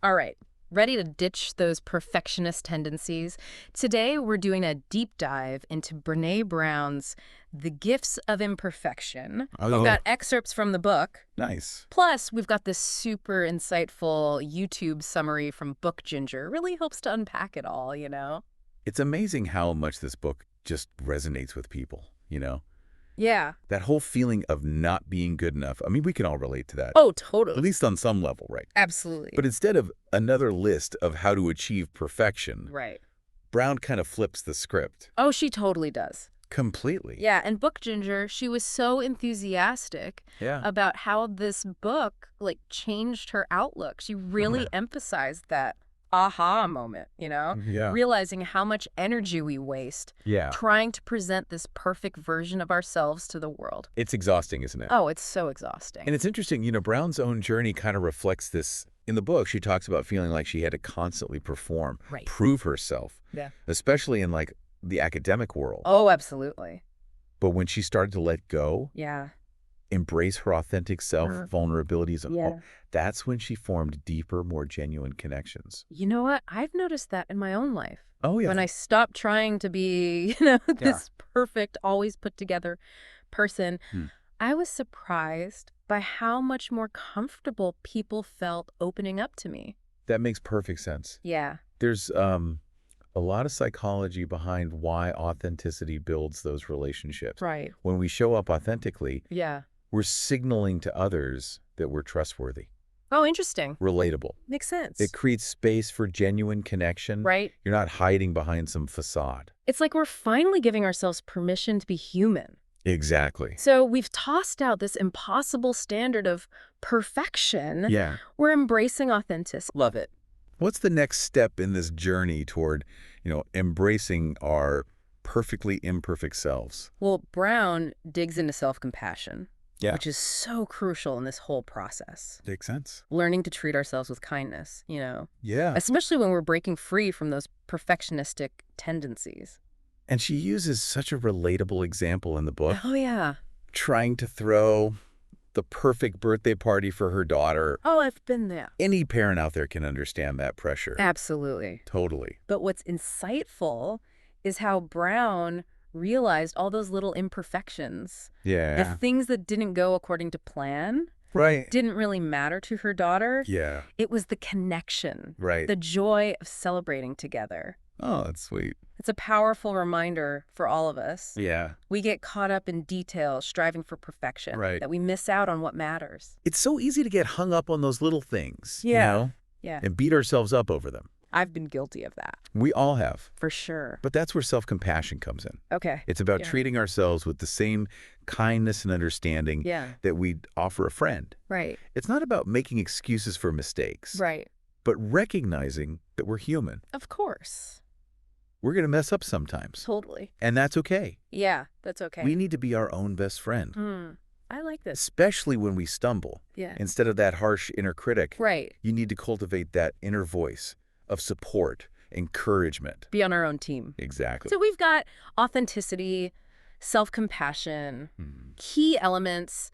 All right, ready to ditch those perfectionist tendencies? Today, we're doing a deep dive into Brené Brown's The Gifts of Imperfection. We've got excerpts from the book. Nice. Plus, we've got this super insightful YouTube summary from Book Ginger. Really helps to unpack it all, you know? It's amazing how much this book just resonates with people, you know? Yeah. That whole feeling of not being good enough. I mean, we can all relate to that. Oh, At totally. least on some level, right? Absolutely. But instead of another list of how to achieve perfection, Right. Brown kind of flips the script. Oh, she totally does. Completely. Yeah, and Book Ginger, she was so enthusiastic Yeah. about how this book, like, changed her outlook. She really emphasized that aha moment, you know? Yeah. Realizing how much energy we waste Yeah. trying to present this perfect version of ourselves to the world. It's exhausting, isn't it? Oh, it's so exhausting. And it's interesting, you know, Brown's own journey kind of reflects this. In the book, she talks about feeling like she had to constantly perform, Right. prove herself, Yeah. especially in like the academic world. Oh, absolutely. But when she started to let go, Yeah. embrace her authentic self, vulnerabilities, and Yeah. that's when she formed deeper, more genuine connections. You know what? I've noticed that in my own life. Oh, yeah. When I stopped trying to be, this perfect, always put together person, I was surprised by how much more comfortable people felt opening up to me. That makes perfect sense. Yeah. There's a lot of psychology behind why authenticity builds those relationships. Right. When we show up authentically, Yeah. we're signaling to others that we're trustworthy, Oh, interesting. relatable. Makes sense. It creates space for genuine connection. Right? You're not hiding behind some facade. It's like we're finally giving ourselves permission to be human. Exactly. So we've tossed out this impossible standard of perfection. Yeah. We're embracing authenticity. Love it. What's the next step in this journey toward, embracing our perfectly imperfect selves? Well, Brown digs into self-compassion, Yeah. which is so crucial in this whole process. Makes sense. Learning to treat ourselves with kindness, Yeah. especially when we're breaking free from those perfectionistic tendencies. And she uses such a relatable example in the book, Oh, yeah. trying to throw the perfect birthday party for her daughter. Oh, I've been there. Any parent out there can understand that pressure. Absolutely. Totally. But what's insightful is how Brown realized all those little imperfections. Yeah. The things that didn't go according to plan Right. didn't really matter to her daughter. Yeah. It was the connection, Right. the joy of celebrating together. Oh, that's sweet. It's a powerful reminder for all of us. Yeah. We get caught up in details, striving for perfection, Right. that we miss out on what matters. It's so easy to get hung up on those little things, Yeah. and beat ourselves up over them. I've been guilty of that, We all have. for sure. But that's where self-compassion comes in. Okay. It's about Yeah. treating ourselves with the same kindness and understanding Yeah. that we'd offer a friend. Right. It's not about making excuses for mistakes, Right. but recognizing that we're human. Of course. We're going to mess up sometimes, Totally. and that's okay. Yeah, that's okay. We need to be our own best friend, I like this. especially when we stumble. Yeah. Instead of that harsh inner critic, Right. you need to cultivate that inner voice of support, encouragement. Be on our own team. Exactly. So we've got authenticity, self-compassion, key elements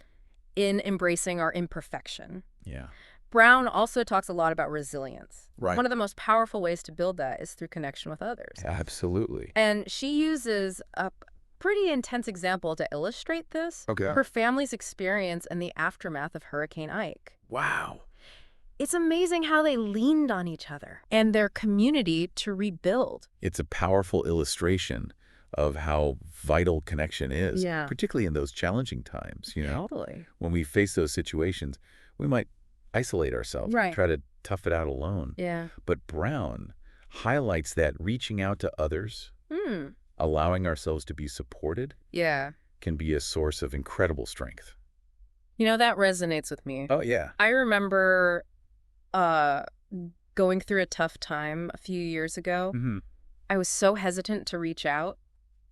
in embracing our imperfection. Yeah. Brown also talks a lot about resilience. Right. One of the most powerful ways to build that is through connection with others. Absolutely. And she uses a pretty intense example to illustrate this. Okay. Her family's experience in the aftermath of Hurricane Ike. Wow. It's amazing how they leaned on each other and their community to rebuild. It's a powerful illustration of how vital connection is, Yeah. particularly in those challenging times, Totally. When we face those situations, we might isolate ourselves, Right. try to tough it out alone. Yeah. But Brown highlights that reaching out to others, allowing ourselves to be supported, Yeah. can be a source of incredible strength. That resonates with me. Oh, yeah. I remember going through a tough time a few years ago. Mm-hmm. I was so hesitant to reach out.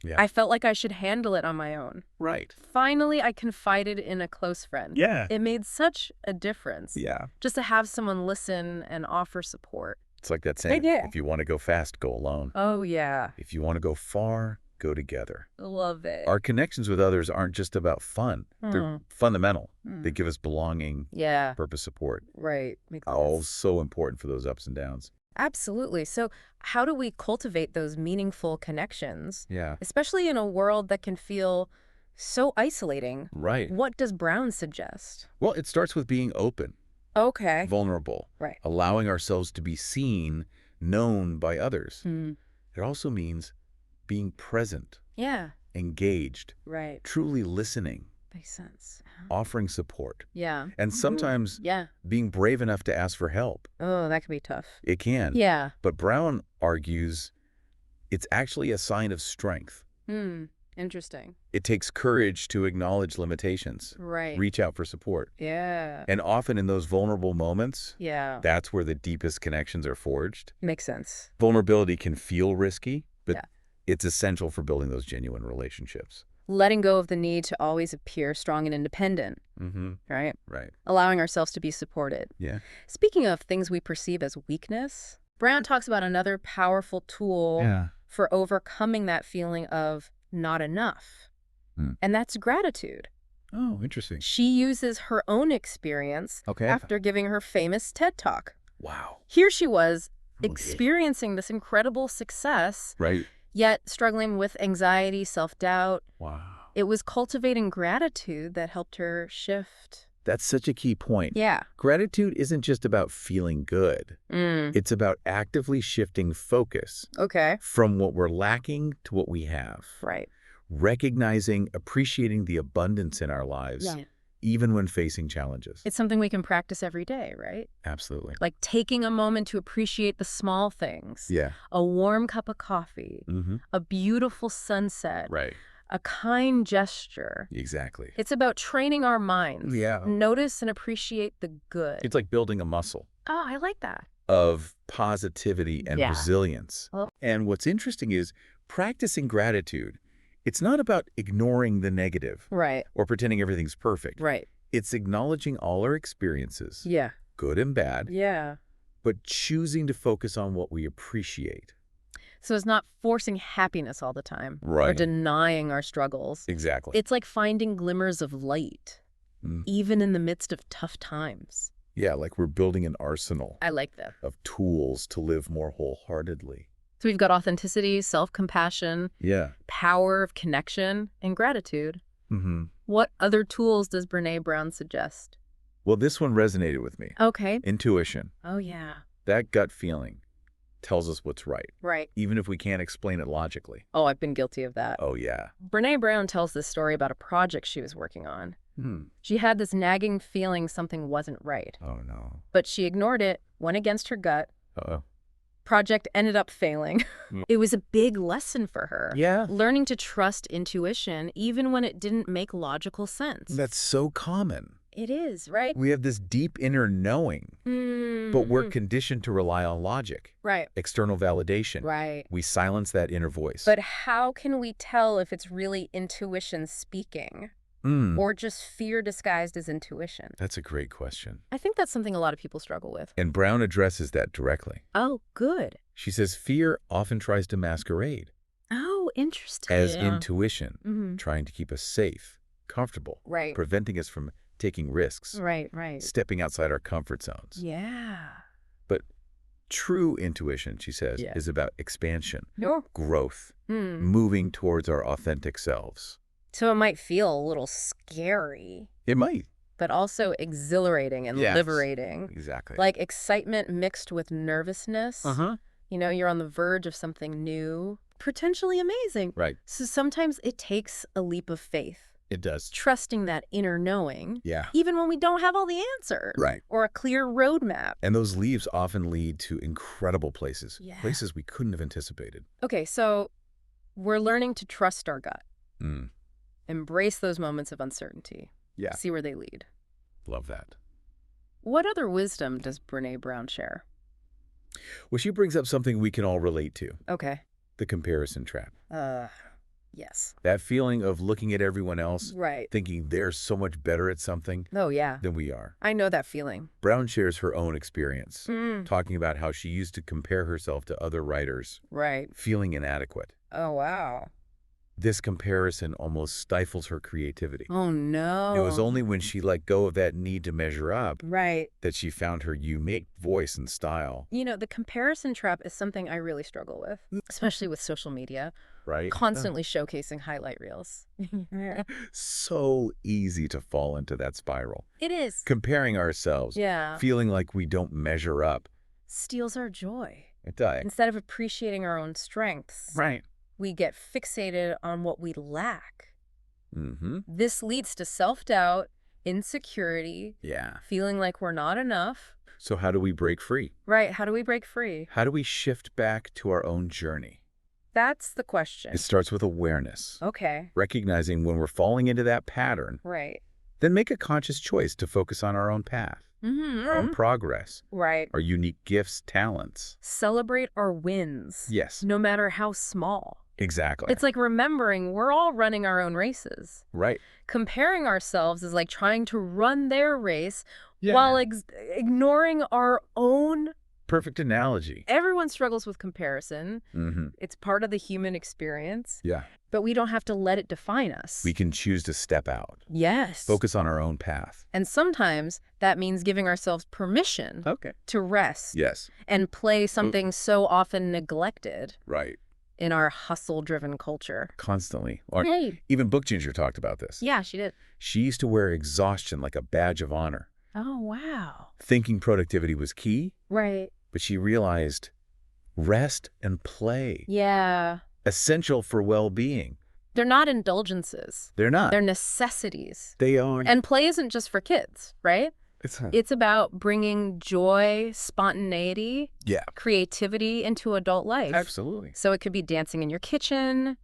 Yeah. I felt like I should handle it on my own. Right. Finally, I confided in a close friend. Yeah. It made such a difference. Yeah. Just to have someone listen and offer support. It's like that saying, Yeah. if you want to go fast, go alone. Oh, yeah. If you want to go far, go together. Love it. Our connections with others aren't just about fun. They're fundamental. They Mm. give us belonging, Yeah, purpose, support. right. Makes All sense. so important for those ups and downs. Absolutely. So how do we cultivate those meaningful connections, Yeah. especially in a world that can feel so isolating? Right. What does Brown suggest? Well, it starts with being open, Okay. vulnerable, Right. allowing ourselves to be seen, known by others. Mm. It also means being present, Yeah. engaged, Right. truly listening, Makes sense. offering support, Yeah. and sometimes Yeah. being brave enough to ask for help. Oh, that could be tough. It can. Yeah. But Brown argues it's actually a sign of strength. Hmm. Interesting. It takes courage to acknowledge limitations, Right. reach out for support. Yeah. And often in those vulnerable moments, Yeah. that's where the deepest connections are forged. Makes sense. Vulnerability can feel risky, but Yeah. it's essential for building those genuine relationships. Letting go of the need to always appear strong and independent, right? Right. Allowing ourselves to be supported. Yeah. Speaking of things we perceive as weakness, Brown talks about another powerful tool for overcoming that feeling of not enough. And that's gratitude. Oh, interesting. She uses her own experience after giving her famous TED Talk. Wow. Here she was experiencing this incredible success, Right. yet struggling with anxiety, self-doubt. Wow. It was cultivating gratitude that helped her shift. That's such a key point. Yeah. Gratitude isn't just about feeling good. Mm. It's about actively shifting focus Okay. from what we're lacking to what we have. Right. Recognizing, appreciating the abundance in our lives, even when facing challenges. It's something we can practice every day, right? Absolutely. Like taking a moment to appreciate the small things. Yeah. A warm cup of coffee, a beautiful sunset, Right. a kind gesture. Exactly. It's about training our minds. Yeah. Notice and appreciate the good. It's like building a muscle Oh, I like that. of positivity and Yeah. resilience. Well- And what's interesting is practicing gratitude. It's not about ignoring the negative Right. or pretending everything's perfect. Right. It's acknowledging all our experiences, Yeah. good and bad, Yeah. but choosing to focus on what we appreciate. So it's not forcing happiness all the time. Or Right. denying our struggles. Exactly. It's like finding glimmers of light, even in the midst of tough times. Yeah, like we're building an arsenal I like that. of tools to live more wholeheartedly. So we've got authenticity, self-compassion, Yeah. power of connection, and gratitude. What other tools does Brené Brown suggest? Well, this one resonated with me. Okay. Intuition. Oh, yeah. That gut feeling tells us what's right, Right. even if we can't explain it logically. Oh, I've been guilty of that. Oh, yeah. Brené Brown tells this story about a project she was working on. She had this nagging feeling something wasn't right, Oh, no. but she ignored it, went against her gut. Uh-oh. Project ended up failing. It was a big lesson for her. Yeah. Learning to trust intuition even when it didn't make logical sense. That's so common. It is, right? We have this deep inner knowing, but we're conditioned to rely on logic, Right. external validation. Right. We silence that inner voice. But how can we tell if it's really intuition speaking or just fear disguised as intuition? That's a great question. I think that's something a lot of people struggle with. And Brown addresses that directly. Oh, good. She says fear often tries to masquerade Oh, interesting. as intuition, trying to keep us safe, comfortable, Right. preventing us from taking risks, Right. stepping outside our comfort zones. Yeah. But true intuition, she says, Yeah. is about expansion, Oh. growth, moving towards our authentic selves. So it might feel a little scary, It might. but also exhilarating and Yes. liberating. Exactly. Like excitement mixed with nervousness. You know, you're on the verge of something new, potentially amazing. Right. So sometimes it takes a leap of faith, It does. trusting that inner knowing, Yeah. even when we don't have all the answers. Right. Or a clear roadmap. And those leaves often lead to incredible places, Yeah. places we couldn't have anticipated. Okay, so we're learning to trust our gut, Mm. embrace those moments of uncertainty, Yeah. see where they lead. Love that. What other wisdom does Brené Brown share? Well, she brings up something we can all relate to, Okay. the comparison trap. Yes. That feeling of looking at everyone else, Right. thinking they're so much better at something Oh, yeah. than we are. I know that feeling. Brown shares her own experience, Mm. talking about how she used to compare herself to other writers, Right. feeling inadequate. Oh, wow. This comparison almost stifles her creativity. Oh, no. It was only when she let go of that need to measure up Right. that she found her unique voice and style. You know, the comparison trap is something I really struggle with, especially with social media, Right? constantly showcasing highlight reels. So easy to fall into that spiral. It is. Comparing ourselves, Yeah. feeling like we don't measure up. Steals our joy. It does. Instead of appreciating our own strengths, Right. we get fixated on what we lack. Mm-hmm. This leads to self-doubt, insecurity, Yeah. feeling like we're not enough. So how do we break free? Right, how do we break free? How do we shift back to our own journey? That's the question. It starts with awareness. Okay. Recognizing when we're falling into that pattern, Right. then make a conscious choice to focus on our own path, our own progress, Right. our unique gifts, talents. Celebrate our wins. Yes, No matter how small. exactly. It's like remembering we're all running our own races. Right. Comparing ourselves is like trying to run their race Yeah. while ignoring our own. Perfect analogy. Everyone struggles with comparison. Mm-hmm. It's part of the human experience. Yeah. But we don't have to let it define us. We can choose to step out, Yes. focus on our own path. And sometimes that means giving ourselves permission to rest Yes. and play something so often neglected Right. in our hustle-driven culture. Constantly. Or Hey. even Book Ginger talked about this. Yeah, she did. She used to wear exhaustion like a badge of honor, Oh, wow. thinking productivity was key, Right. but she realized rest and play, Yeah. essential for well-being. They're not indulgences. They're not. They're necessities. They are. And play isn't just for kids, right? It's It's about bringing joy, spontaneity, yeah, creativity into adult life. absolutely. So it could be dancing in your kitchen,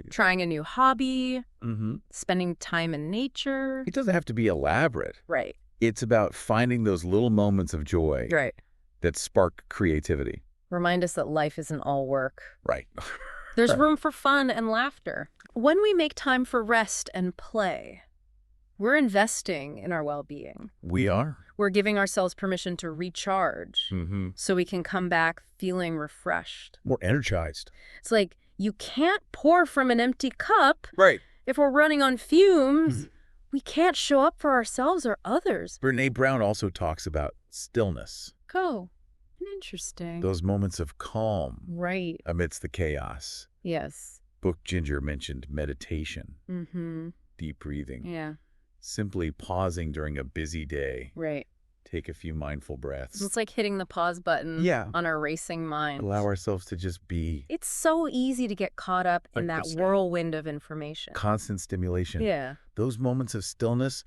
trying a new hobby, Mm-hmm. spending time in nature. It doesn't have to be elaborate. Right. It's about finding those little moments of joy Right. that spark creativity. Remind us that life isn't all work. Right. There's room for fun and laughter. When we make time for rest and play, we're investing in our well-being. We are. We're giving ourselves permission to recharge Mm-hmm. so we can come back feeling refreshed. More energized. It's like you can't pour from an empty cup. Right. If we're running on fumes, we can't show up for ourselves or others. Brené Brown also talks about stillness, Go. Interesting. those moments of calm Right. amidst the chaos. Yes. Book Ginger mentioned meditation, Mm-hmm. deep breathing, Yeah. simply pausing during a busy day. Right. Take a few mindful breaths. It's like hitting the pause button Yeah. on our racing mind. Allow ourselves to just be. It's so easy to get caught up in that 100%. whirlwind of information. Constant stimulation. Yeah, Those moments of stillness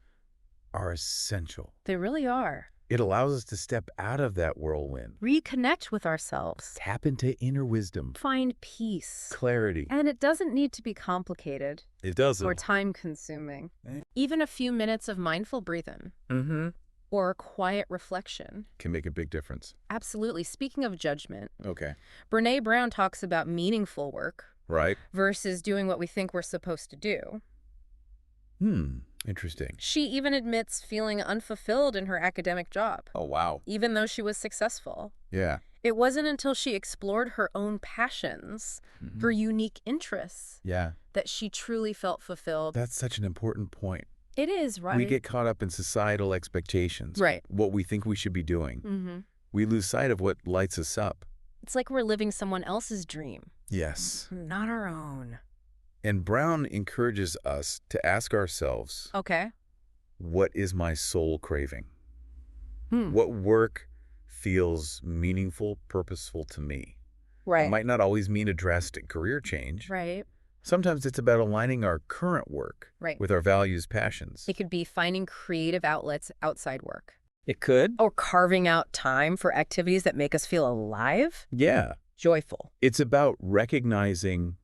are essential. they really are. It allows us to step out of that whirlwind, Reconnect with ourselves. tap into inner wisdom, Find peace. clarity. And it doesn't need to be complicated It doesn't. or time-consuming. Eh. Even a few minutes of mindful breathing Mm-hmm. or quiet reflection. Can make a big difference. Absolutely. Speaking of judgment, Okay. Brené Brown talks about meaningful work Right. versus doing what we think we're supposed to do. Interesting. She even admits feeling unfulfilled in her academic job, Oh, wow. even though she was successful. Yeah. It wasn't until she explored her own passions, her unique interests, Yeah. that she truly felt fulfilled. That's such an important point. It is, right? We get caught up in societal expectations. Right. What we think we should be doing. Mm-hmm. We lose sight of what lights us up. It's like we're living someone else's dream, Yes. not our own. And Brown encourages us to ask ourselves, Okay. what is my soul craving? Hmm. What work feels meaningful, purposeful to me? It Right. might not always mean a drastic career change. Right. Sometimes it's about aligning our current work Right. with our values, passions. It could be finding creative outlets outside work. It could. Or carving out time for activities that make us feel alive, Yeah. joyful. It's about recognizing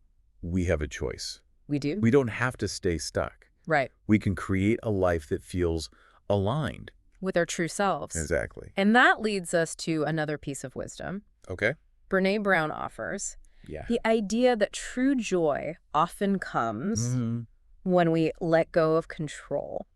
we have a choice. We do? We don't have to stay stuck. Right. We can create a life that feels aligned. With our true selves. Exactly. And that leads us to another piece of wisdom Okay. Brené Brown offers. Yeah. The idea that true joy often comes Mm-hmm. when we let go of control.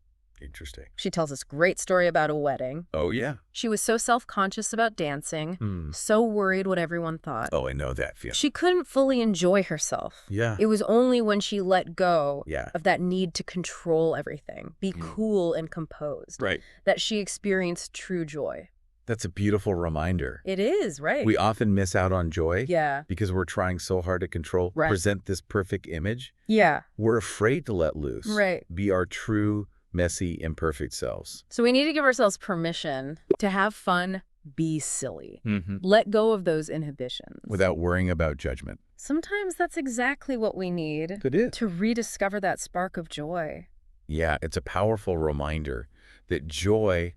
Interesting. She tells this great story about a wedding. Oh, yeah. She was so self-conscious about dancing, Hmm. so worried what everyone thought. Oh, I know that feeling. She couldn't fully enjoy herself. Yeah. It was only when she let go Yeah. of that need to control everything, be cool and composed, Right. that she experienced true joy. That's a beautiful reminder. It is, right? We often miss out on joy Yeah. because we're trying so hard to control, Right. present this perfect image. Yeah. We're afraid to let loose. Right. Be our true, messy, imperfect selves. So we need to give ourselves permission to have fun, be silly. Mm-hmm. Let go of those inhibitions. Without worrying about judgment. Sometimes that's exactly what we need It is. to rediscover that spark of joy. Yeah, it's a powerful reminder that joy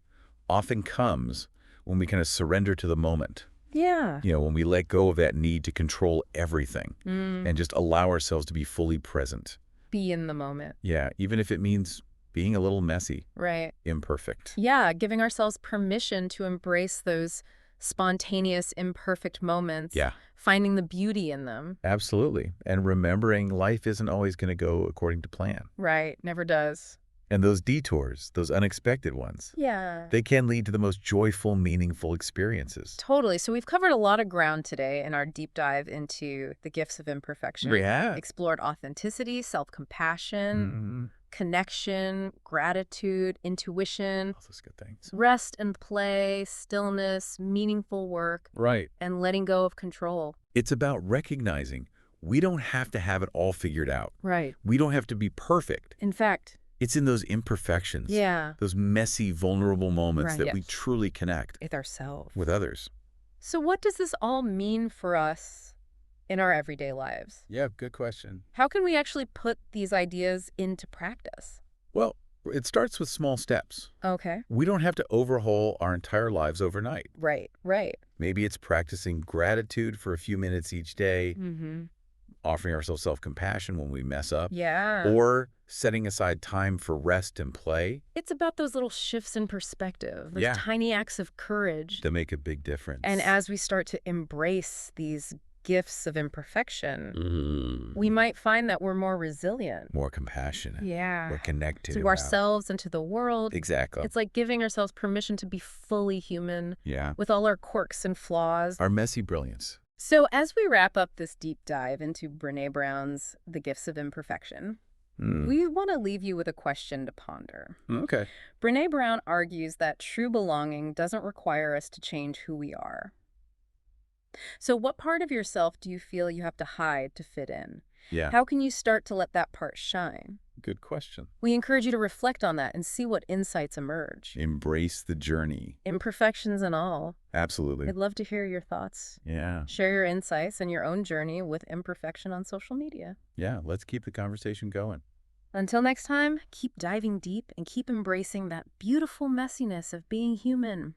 often comes when we kind of surrender to the moment. Yeah. When we let go of that need to control everything and just allow ourselves to be fully present. Be in the moment. Yeah, even if it means being a little messy, Right. imperfect. Yeah, giving ourselves permission to embrace those spontaneous, imperfect moments. Yeah. Finding the beauty in them. Absolutely. And remembering life isn't always going to go according to plan. Right. Never does. And those detours, those unexpected ones, Yeah. they can lead to the most joyful, meaningful experiences. Totally. So we've covered a lot of ground today in our deep dive into the gifts of imperfection. Yeah. Explored authenticity, self-compassion, connection, gratitude, intuition, All those good things. rest and play, stillness, meaningful work, Right. and letting go of control. It's about recognizing we don't have to have it all figured out. Right. We don't have to be perfect. In fact, It's in those imperfections, yeah, those messy, vulnerable moments Right. that we Yes. truly connect with ourselves. with others. So what does this all mean for us in our everyday lives? Yeah, good question. How can we actually put these ideas into practice? Well, it starts with small steps. Okay. We don't have to overhaul our entire lives overnight. Right, right. Maybe it's practicing gratitude for a few minutes each day, Mm-hmm. offering ourselves self-compassion when we mess up, Yeah. or setting aside time for rest and play It's about those little shifts in perspective, those Yeah. tiny acts of courage. to make a big difference. And as we start to embrace these gifts of imperfection, Mm. we might find that we're more resilient. More compassionate. Yeah. We're connected. To ourselves and to the world. Exactly. It's like giving ourselves permission to be fully human Yeah. with all our quirks and flaws. Our messy brilliance. So as we wrap up this deep dive into Brené Brown's The Gifts of Imperfection, we want to leave you with a question to ponder. Okay. Brené Brown argues that true belonging doesn't require us to change who we are. So what part of yourself do you feel you have to hide to fit in? Yeah. How can you start to let that part shine? Good question. We encourage you to reflect on that and see what insights emerge. Embrace the journey. Imperfections and all. Absolutely. I'd love to hear your thoughts. Yeah. Share your insights and your own journey with imperfection on social media. Yeah. Let's keep the conversation going. Until next time, keep diving deep and keep embracing that beautiful messiness of being human.